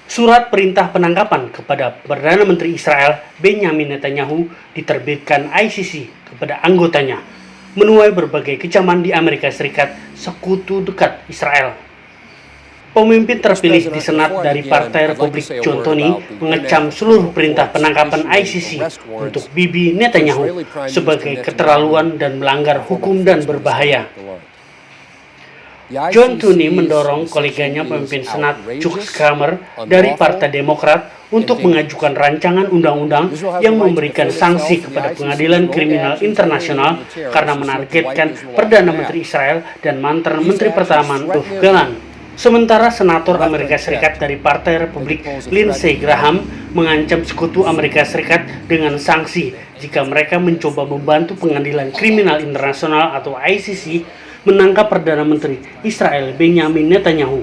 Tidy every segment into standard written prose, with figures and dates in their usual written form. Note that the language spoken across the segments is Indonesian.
Surat perintah penangkapan kepada Perdana Menteri Israel Benyamin Netanyahu diterbitkan ICC kepada anggotanya, menuai berbagai kecaman di Amerika Serikat, sekutu dekat Israel. Pemimpin terpilih di Senat dari Partai Republik John Tony mengecam seluruh perintah penangkapan ICC untuk Bibi Netanyahu sebagai keterlaluan dan melanggar hukum dan berbahaya. John Tony mendorong koleganya pemimpin Senat Chuck Schumer dari Partai Demokrat untuk mengajukan rancangan undang-undang yang memberikan sanksi kepada Pengadilan Kriminal Internasional karena menargetkan Perdana Menteri Israel dan mantan Menteri Pertahanan Yoav Gallant. Sementara Senator Amerika Serikat dari Partai Republik Lindsey Graham mengancam sekutu Amerika Serikat dengan sanksi jika mereka mencoba membantu Pengadilan Kriminal Internasional atau ICC menangkap Perdana Menteri Israel Benyamin Netanyahu.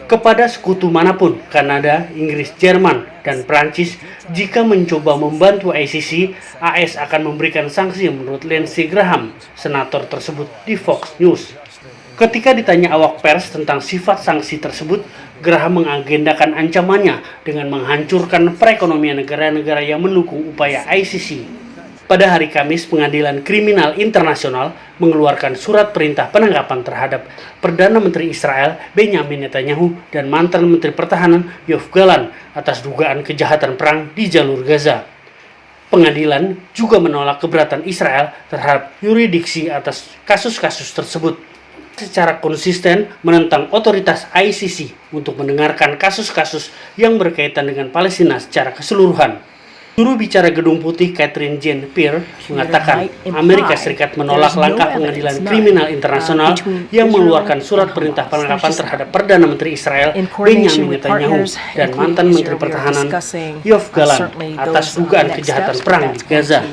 Kepada sekutu manapun, Kanada, Inggris, Jerman, dan Prancis, jika mencoba membantu ICC, AS akan memberikan sanksi menurut Lindsey Graham, senator tersebut di Fox News. Ketika ditanya awak pers tentang sifat sanksi tersebut, Graham mengagendakan ancamannya dengan menghancurkan perekonomian negara-negara yang mendukung upaya ICC. Pada hari Kamis, Pengadilan Kriminal Internasional mengeluarkan surat perintah penangkapan terhadap Perdana Menteri Israel Benyamin Netanyahu dan mantan Menteri Pertahanan Yoav Gallant atas dugaan kejahatan perang di jalur Gaza. Pengadilan juga menolak keberatan Israel terhadap yurisdiksi atas kasus-kasus tersebut, secara konsisten menentang otoritas ICC untuk mendengarkan kasus-kasus yang berkaitan dengan Palestina secara keseluruhan. Juru bicara Gedung Putih Karine Jean-Pierre mengatakan Amerika Serikat menolak langkah Pengadilan Kriminal Internasional yang mengeluarkan surat perintah penangkapan terhadap Perdana Menteri Israel Benyamin Netanyahu dan mantan Menteri Pertahanan Yoav Gallant atas dugaan kejahatan perang di Gaza.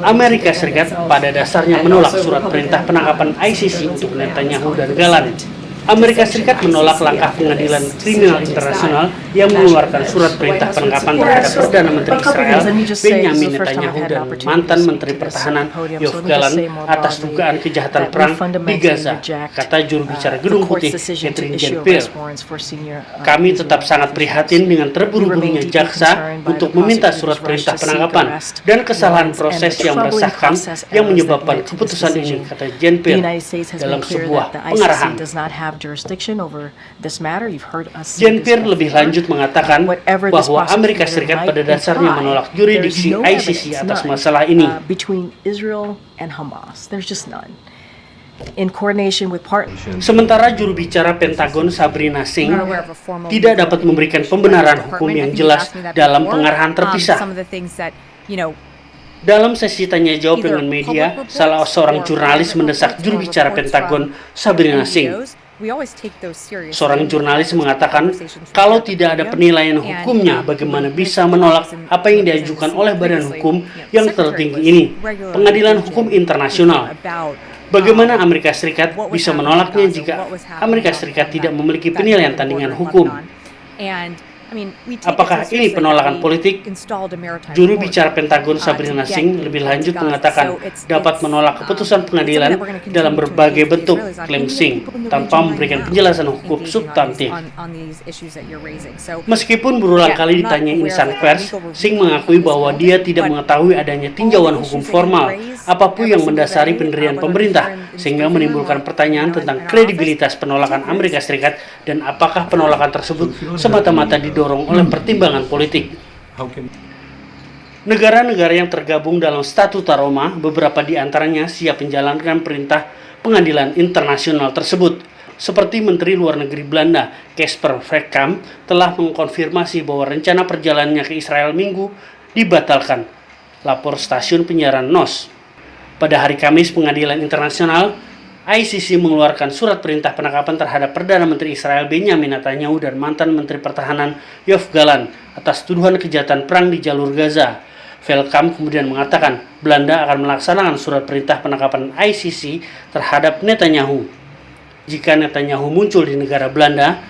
Amerika Serikat pada dasarnya menolak surat perintah penangkapan ICC untuk Netanyahu dan Gallant. Amerika Serikat menolak langkah Pengadilan Kriminal Internasional yang mengeluarkan surat perintah penangkapan terhadap Perdana Menteri Israel Benyamin Netanyahu dan mantan Menteri Pertahanan Yoav Gallant atas dugaan kejahatan perang di Gaza, kata juru bicara Gedung Putih Karine Jean-Pierre. Kami tetap sangat prihatin dengan terburu-burunya jaksa untuk meminta surat perintah penangkapan dan kesalahan proses yang meresahkan yang menyebabkan keputusan ini, kata Jean-Pierre dalam sebuah pengarahan. Jean-Pierre lebih lanjut mengatakan bahwa Amerika Serikat pada dasarnya menolak yurisdiksi ICC atas masalah ini. Sementara juru bicara Pentagon Sabrina Singh tidak dapat memberikan pembenaran hukum yang jelas dalam pengarahan terpisah. Dalam sesi tanya jawab dengan media, salah seorang jurnalis mendesak juru bicara Pentagon Sabrina Singh. Seorang jurnalis mengatakan, kalau tidak ada penilaian hukumnya, bagaimana bisa menolak apa yang diajukan oleh badan hukum yang tertinggi ini, Pengadilan Hukum Internasional. Bagaimana Amerika Serikat bisa menolaknya jika Amerika Serikat tidak memiliki penilaian tandingan hukum? Apakah ini penolakan politik? Juru bicara Pentagon Sabrina Singh lebih lanjut mengatakan dapat menolak keputusan pengadilan dalam berbagai bentuk, klaim Singh, tanpa memberikan penjelasan hukum substantif. Meskipun berulang kali ditanya insan pers, Singh mengakui bahwa dia tidak mengetahui adanya tinjauan hukum formal apapun yang mendasari pendirian pemerintah, sehingga menimbulkan pertanyaan tentang kredibilitas penolakan Amerika Serikat dan apakah penolakan tersebut semata-mata didorong oleh pertimbangan politik. Negara-negara yang tergabung dalam Statuta Roma, beberapa di antaranya siap menjalankan perintah pengadilan internasional tersebut. Seperti Menteri Luar Negeri Belanda, Casper Vreekamp, telah mengkonfirmasi bahwa rencana perjalanannya ke Israel Minggu dibatalkan, lapor stasiun penyiaran NOS. Pada hari Kamis, Pengadilan Internasional ICC mengeluarkan surat perintah penangkapan terhadap Perdana Menteri Israel Benyamin Netanyahu dan mantan Menteri Pertahanan Yoav Gallant atas tuduhan kejahatan perang di jalur Gaza. Vreekamp kemudian mengatakan Belanda akan melaksanakan surat perintah penangkapan ICC terhadap Netanyahu. Jika Netanyahu muncul di negara Belanda,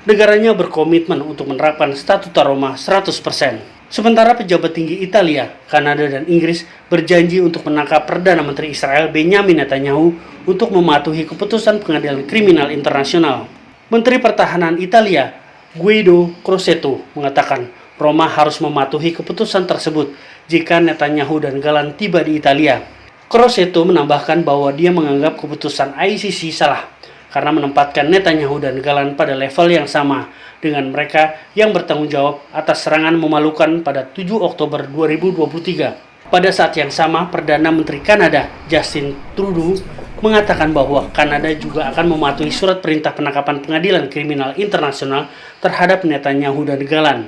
negaranya berkomitmen untuk menerapkan Statuta Roma 100%. Sementara pejabat tinggi Italia, Kanada, dan Inggris berjanji untuk menangkap Perdana Menteri Israel Benjamin Netanyahu untuk mematuhi keputusan Pengadilan Kriminal Internasional. Menteri Pertahanan Italia, Guido Crosetto, mengatakan Roma harus mematuhi keputusan tersebut jika Netanyahu dan Galan tiba di Italia. Crosetto menambahkan bahwa dia menganggap keputusan ICC salah karena menempatkan Netanyahu dan Galan pada level yang sama dengan mereka yang bertanggung jawab atas serangan memalukan pada 7 Oktober 2023. Pada saat yang sama, Perdana Menteri Kanada, Justin Trudeau, mengatakan bahwa Kanada juga akan mematuhi surat perintah penangkapan Pengadilan Kriminal Internasional terhadap Netanyahu dan Galan.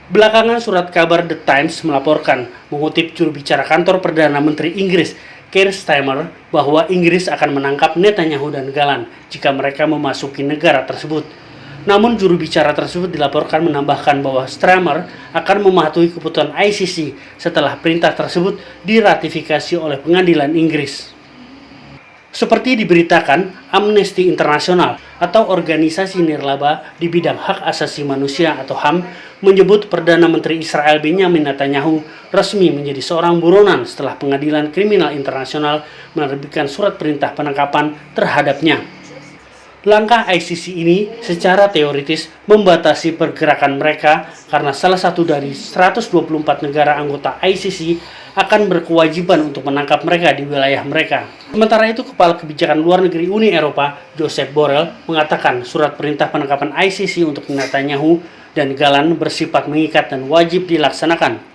Belakangan surat kabar The Times melaporkan, mengutip juru bicara kantor Perdana Menteri Inggris, Keir Starmer, bahwa Inggris akan menangkap Netanyahu dan Galan jika mereka memasuki negara tersebut. Namun juru bicara tersebut dilaporkan menambahkan bahwa Starmer akan mematuhi keputusan ICC setelah perintah tersebut diratifikasi oleh pengadilan Inggris. Seperti diberitakan, Amnesty International atau organisasi nirlaba di bidang hak asasi manusia atau HAM menyebut Perdana Menteri Israel Benjamin Netanyahu resmi menjadi seorang buronan setelah Pengadilan Kriminal Internasional menerbitkan surat perintah penangkapan terhadapnya. Langkah ICC ini secara teoritis membatasi pergerakan mereka karena salah satu dari 124 negara anggota ICC akan berkewajiban untuk menangkap mereka di wilayah mereka. Sementara itu, Kepala Kebijakan Luar Negeri Uni Eropa, Josep Borrell, mengatakan surat perintah penangkapan ICC untuk Netanyahu dan Galan bersifat mengikat dan wajib dilaksanakan.